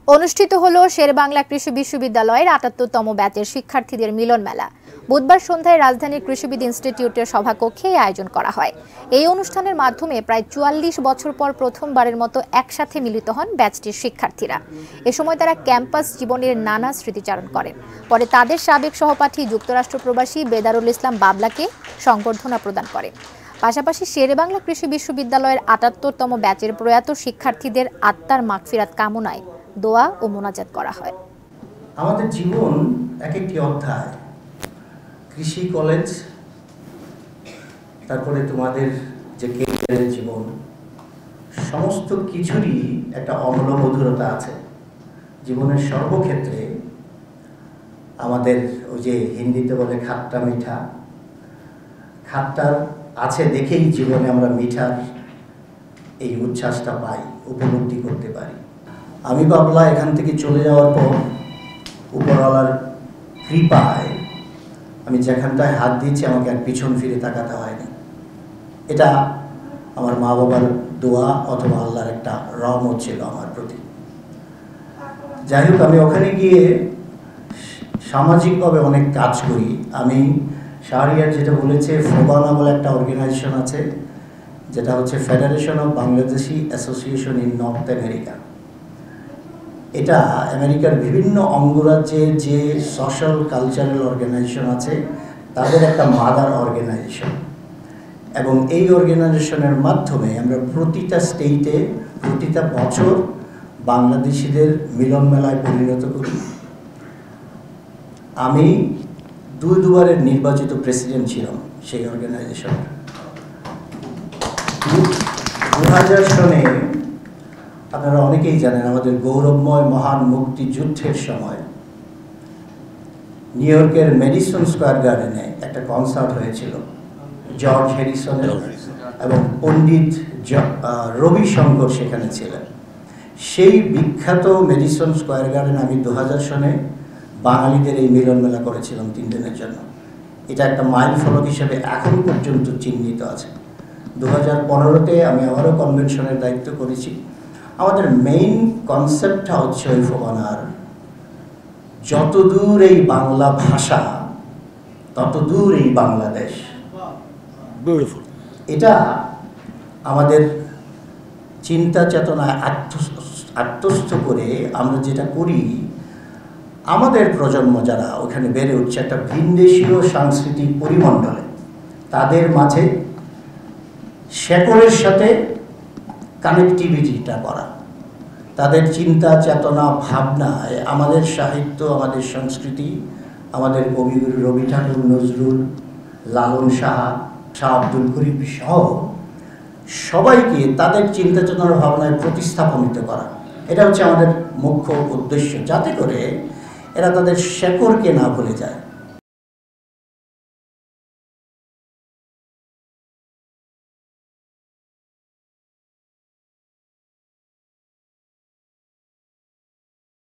অনুষ্ঠিত হলো শেরেবাংলা কৃষি বিশ্ববিদ্যালয়ের ৭৮তম ব্যাচের শিক্ষার্থীদের মিলন মেলা। বুধবার সন্ধ্যায় রাজধানীর কৃষিবিদ ইনস্টিটিউটের সভাকক্ষে আয়োজন করা হয়। এই অনুষ্ঠানের মাধ্যমে প্রায় ৪৪ বছর পর প্রথমবারের মতো একসাথে মিলিত হন ব্যাচটির শিক্ষার্থীরা। এ সময় তারা ক্যাম্পাস জীবনের নানা স্মৃতিচারণ করেন। পরে তাদের সাবেক সহপাঠী যুক্তরাষ্ট্র প্রবাসী বেদারুল ইসলাম বাবলাকে সংবর্ধনা প্রদান করেন। পাশাপাশি শেরেবাংলা কৃষি বিশ্ববিদ্যালয়ের ৭৮তম ব্যাচের প্রয়াত শিক্ষার্থীদের আত্মার মাগফিরাত কামনায় দোয়া ও মোনাজাত করা হয়। আমাদের জীবন এক একটি অধ্যায়, কৃষি কলেজ, তারপরে তোমাদের যে ক্যারিয়ারের জীবন, সমস্ত কিছুরই একটা অম্ল মধুরতা আছে জীবনের সর্বক্ষেত্রে। আমাদের ওই যে হিন্দিতে বলে খাট্টা মিঠা, খাট্টার আছে দেখেই জীবনে আমরা মিঠার এই উচ্ছ্বাসটা পাই, উপলব্ধি করতে পারি। আমি বাবলা এখান থেকে চলে যাওয়ার পর উপরওয়ালার কৃপায় আমি যেখানটায় হাত দিয়েছি আমাকে আর পিছন ফিরে তাকাতে হয়নি। এটা আমার মা বাবার দোয়া অথবা আল্লাহর একটা রহমত ছিল আমার প্রতি। যাই হোক, আমি ওখানে গিয়ে সামাজিকভাবে অনেক কাজ করি। আমি শাহরিয়ার যেটা বলেছে, ফোবানা বলে একটা অর্গানাইজেশন আছে, যেটা হচ্ছে federation of Bangladeshi association in north America. এটা আমেরিকার বিভিন্ন অঙ্গরাজ্যে যে সোশ্যাল কালচারাল অর্গানাইজেশন আছে তাদের একটা মাদার অর্গানাইজেশন, এবং এই অর্গানাইজেশনের মাধ্যমে আমরা প্রতিটা স্টেটে প্রতিটা বছর বাংলাদেশিদের মিলন মেলায় পরিণত করি। আমি দুবারের নির্বাচিত প্রেসিডেন্ট ছিলাম সেই অর্গানাইজেশনের। 2000 সনে আপনারা অনেকেই জানেন, আমাদের গৌরবময় মহান মুক্তিযুদ্ধের সময় নিউ ইয়র্কের ম্যাডিসন স্কোয়ার গার্ডেনে একটা কনসার্ট হয়েছিল জর্জ হ্যারিসনের, এবং পণ্ডিত রবিশঙ্কর সেখানে ছিলেন। সেই বিখ্যাত ম্যাডিসন স্কোয়ার গার্ডেন আমি 2000 সনে বাঙালিদের এই মিলন মেলা করেছিলাম 3 দিনের জন্য। এটা একটা মাইল ফলক হিসেবে এখন পর্যন্ত চিহ্নিত আছে। 2015-তে আমি আবারও কনভেনশনের দায়িত্ব করেছি। আমাদের মেইন কনসেপ্টটা হচ্ছে ওই ফোবানার, যতদূর এই বাংলা ভাষা ততদূর এই বাংলাদেশ। এটা আমাদের চিন্তা চেতনায় আত্মস্থ করে আমরা যেটা করি, আমাদের প্রজন্ম যারা ওখানে বেড়ে উঠছে একটা ভিনদেশীয় সাংস্কৃতিক পরিমণ্ডলে, তাদের মাঝে শেকড়ের সাথে কানেক্টিভিটিটা করা, তাদের চিন্তা চেতনা ভাবনায় আমাদের সাহিত্য, আমাদের সংস্কৃতি, আমাদের কবিগুরু রবি ঠাকুর, নজরুল, লালন সাহা, শাহ আব্দুল করিম সহ সবাইকে তাদের চিন্তা চেতনার ভাবনায় প্রতিস্থাপনিত করা। এটা হচ্ছে আমাদের মুখ্য উদ্দেশ্য, যাতে করে এরা তাদের শেকড়কে না ভুলে যায়।